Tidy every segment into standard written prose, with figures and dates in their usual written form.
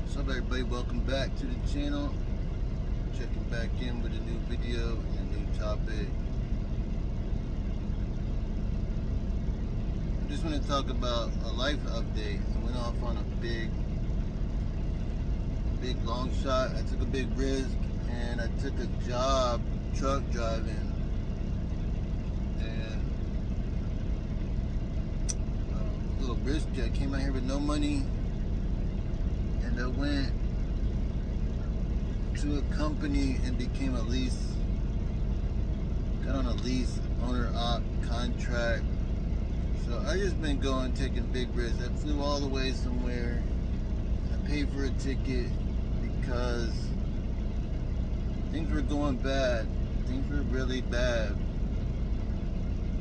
What's up, everybody? Welcome back to the channel. Checking back in with a new video and a new topic. I just want to talk about a life update. I went off on a big long shot. I took a big risk and I took a job truck driving. And a little risky. I came out here with no money. And I went to a company and became a lease, got on a lease owner-op contract. So I just been going, taking big risks. I flew all the way somewhere. I paid for a ticket because things were going bad. Things were really bad.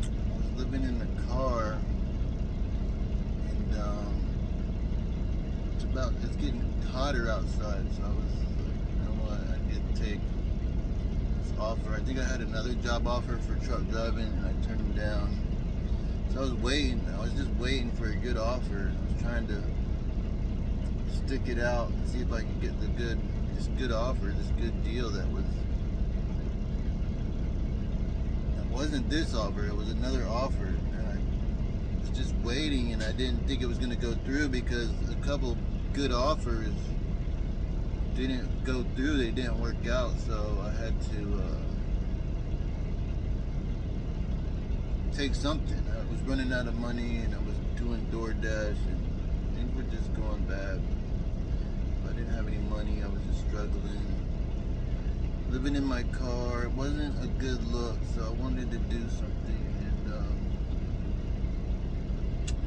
I was living in the car and it's getting hotter outside, so I was like, you know what, I need to take this offer. I think I had another job offer for truck driving and I turned them down. So I was just waiting for a good offer. I was trying to stick it out and see if I could get this good offer, this good deal that wasn't this offer, it was another offer. And I was just waiting and I didn't think it was gonna go through because a couple good offers didn't go through, they didn't work out, so I had to take something. I was running out of money and I was doing DoorDash and things were just going bad. I didn't have any money, I was just struggling. Living in my car, it wasn't a good look, so I wanted to do something and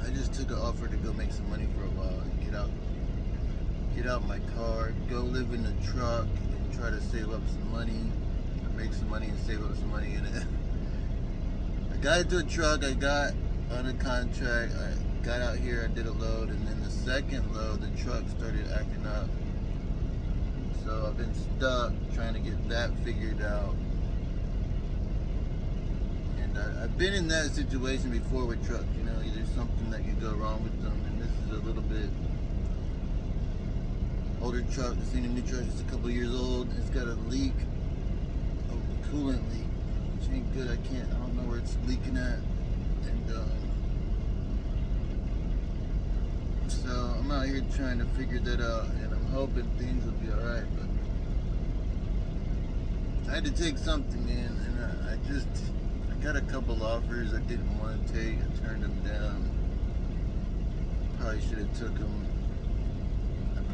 I just took an offer to go make some money for a while and get out my car, go live in a truck and try to save up some money, make some money and save up some money in it. I got into a truck, I got on a contract, I got out here, I did a load, and then the second load, the truck started acting up. So I've been stuck trying to get that figured out. And I've been in that situation before with trucks, you know, there's something that could go wrong with them, and this is a little bit older truck. I've seen a new truck, it's a couple years old. It's got a leak, a coolant leak, which ain't good. I don't know where it's leaking at. And so I'm out here trying to figure that out, and I'm hoping things will be alright. But I had to take something in, and I got a couple offers I didn't want to take. I turned them down. Probably should have took them.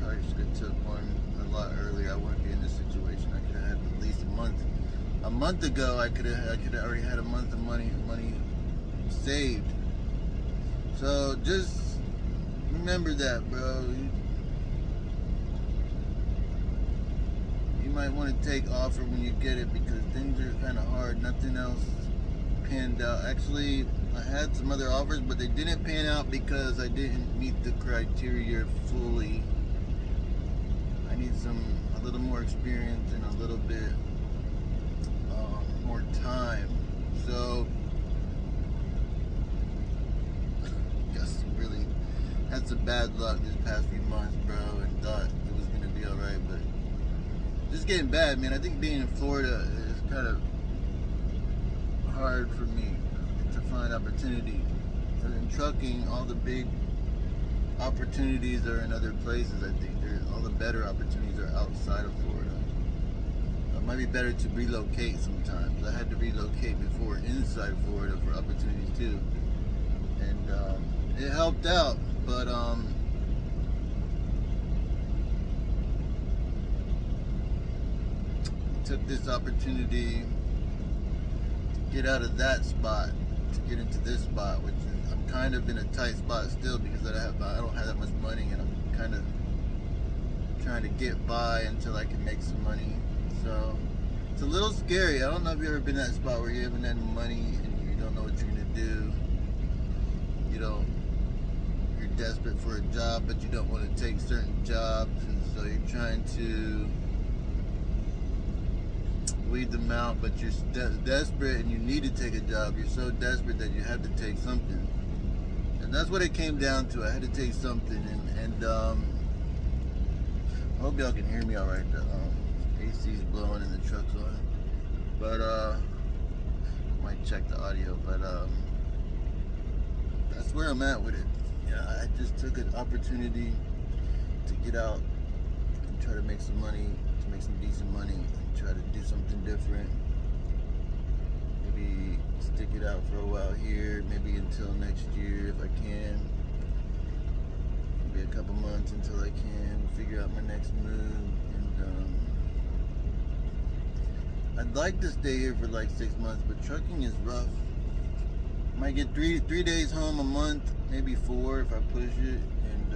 I should have took one a lot earlier. I wouldn't be in this situation. I could have had at least a month. A month ago, I could have already had a month of money saved. So just remember that, bro. You might want to take offer when you get it because things are kind of hard. Nothing else panned out. Actually, I had some other offers, but they didn't pan out because I didn't meet the criteria fully. I need a little more experience and a little bit more time. So, I guess really had some bad luck this past few months, bro, and thought it was gonna be alright, but just getting bad, man. I think being in Florida is kind of hard for me to find opportunity. Because in trucking, all the big opportunities are in other places. I think all the better opportunities are outside of Florida. It might be better to relocate sometimes. I had to relocate before inside Florida for opportunities too, and it helped out. But took this opportunity to get out of that spot to get into this spot, which is, I'm kind of in a tight spot still because I don't have that much money, and I'm kind of trying to get by until I can make some money. So it's a little scary. I don't know if you've ever been in that spot where you haven't had money and you don't know what you're gonna do. You're desperate for a job, but you don't want to take certain jobs, and so you're trying to weed them out, but you're desperate and you need to take a job. You're so desperate that you have to take something. And that's what it came down to. I had to take something, and I hope y'all can hear me all right. The AC's blowing and the truck's on. But might check the audio. But that's where I'm at with it. Yeah, I just took an opportunity to get out and try to make some money, to make some decent money, and try to do something different. Maybe stick it out for a while here, maybe until next year if I can. Maybe a couple months until I can figure out my next move. And I'd like to stay here for like 6 months, but trucking is rough. Might get three days home a month, maybe 4 if I push it. And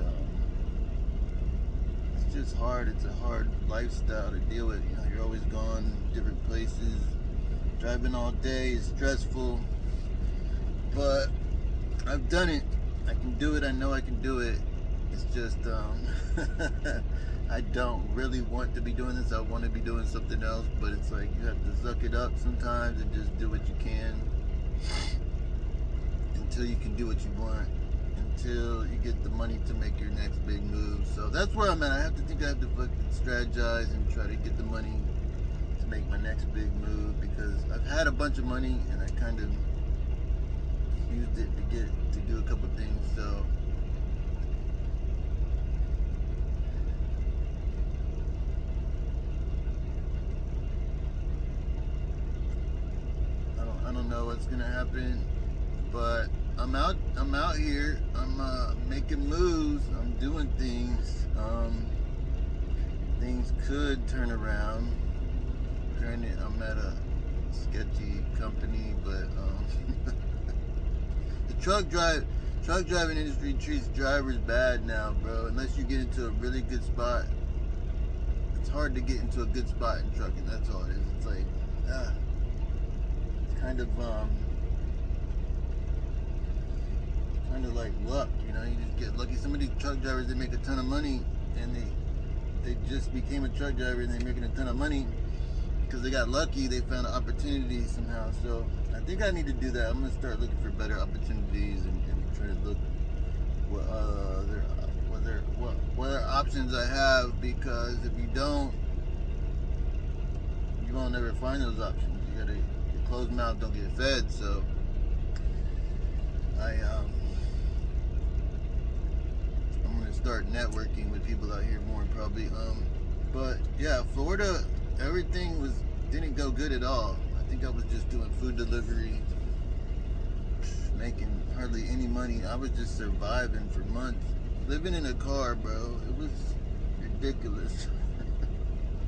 it's just hard. It's a hard lifestyle to deal with. You know, you're always gone different places. Driving all day is stressful, but I've done it. I can do it. I know I can do it. It's just I don't really want to be doing this. I want to be doing something else, but it's like you have to suck it up sometimes and just do what you can until you can do what you want, until you get the money to make your next big move. So that's where I'm at. I have to fucking strategize and try to get the money to make my next big move, because I've had a bunch of money and I kind of used it to do a couple things. So I don't know what's gonna happen, but I'm out here. I'm making moves. I'm doing things. Things could turn around. Granted, I'm at a sketchy company, but the truck driving industry treats drivers bad now, bro. Unless you get into a really good spot, it's hard to get into a good spot in trucking. That's all it is. It's like, it's kind of like luck, you know. You just get lucky. Some of these truck drivers, they make a ton of money, and they just became a truck driver and they're making a ton of money because they got lucky. They found an opportunity somehow. So I think I need to do that. I'm gonna start looking for better opportunities and try to look what other options I have, because if you don't, you won't never find those options. You gotta, your closed mouth don't get fed. So I'm gonna start networking with people out here more probably. But yeah, Florida, everything didn't go good at all. I think I was just doing food delivery, making hardly any money. I was just surviving for months, living in a car, bro. It was ridiculous.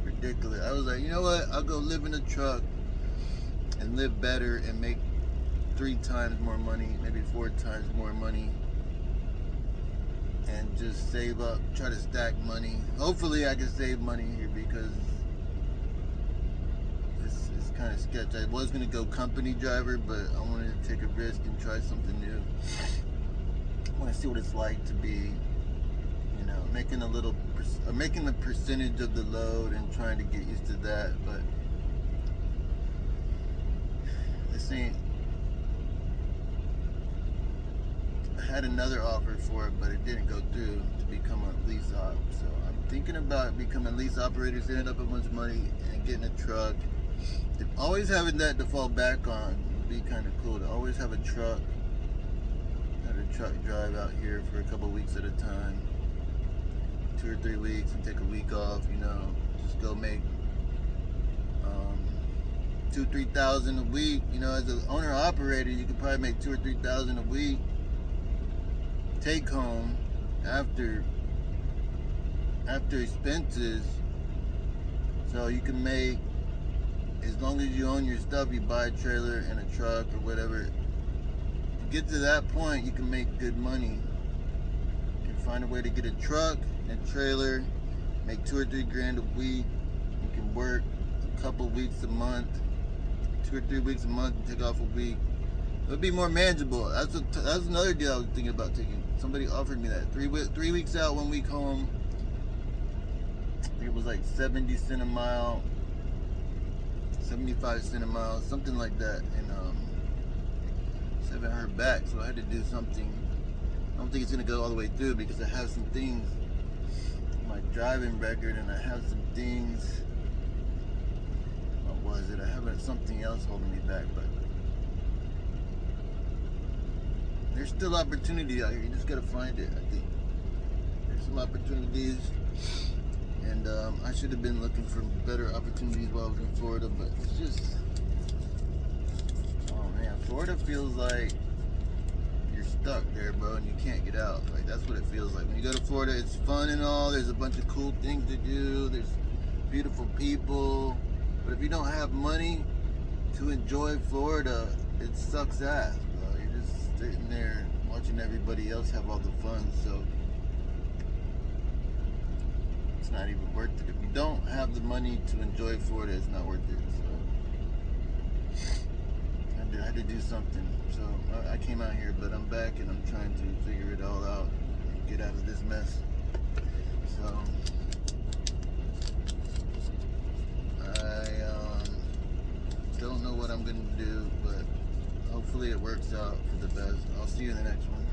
Ridiculous. I was like, you know what? I'll go live in a truck and live better and make 3 times more money, maybe 4 times more money, and just save up, try to stack money. Hopefully I can save money here, because it's kind of sketch. I was going to go company driver, but I wanted to take a risk and try something new. I want to see what it's like to be, you know, making a percentage of the load and trying to get used to that. But this ain't. I had another offer for it, but it didn't go through, to become a lease op. So I'm thinking about becoming a lease operator, saving up a bunch of money and getting a truck. Always having that to fall back on would be kind of cool. To always have a truck, have a truck drive out here for a couple weeks at a time, 2 or 3 weeks, and take a week off. You know, just go make $2,000-3,000 a week. You know, as an owner operator, you could probably make $2,000 or $3,000 a week take home after expenses. So you can make, as long as you own your stuff, you buy a trailer and a truck or whatever. To get to that point, you can make good money. You can find a way to get a truck and a trailer, make 2 or 3 grand a week. You can work a couple weeks a month, 2 or 3 weeks a month, and take off a week. It would be more manageable. That's another deal I was thinking about taking. Somebody offered me that. 3 weeks out, 1 week home. I think it was like 70 cents a mile, 75 cents a mile, something like that. And so I haven't heard back, so I had to do something. I don't think it's gonna go all the way through, because I have some things on my driving record, and I have some things. What was it? I have something else holding me back, but there's still opportunity out here. You just gotta find it. I think there's some opportunities, and I should have been looking for better opportunities while I was in Florida, but it's just, oh man, Florida feels like you're stuck there, bro, and you can't get out. Like, that's what it feels like when you go to Florida. It's fun and all. There's a bunch of cool things to do. There's beautiful people, but if you don't have money to enjoy Florida, it sucks ass, bro. You're just sitting there watching everybody else have all the fun, so it's not even worth it. If you don't have the money to enjoy Florida, it's not worth it. So I had to do something. So I came out here, but I'm back and I'm trying to figure it all out and get out of this mess. So I don't know what I'm gonna do, but hopefully it works out for the best. I'll see you in the next one.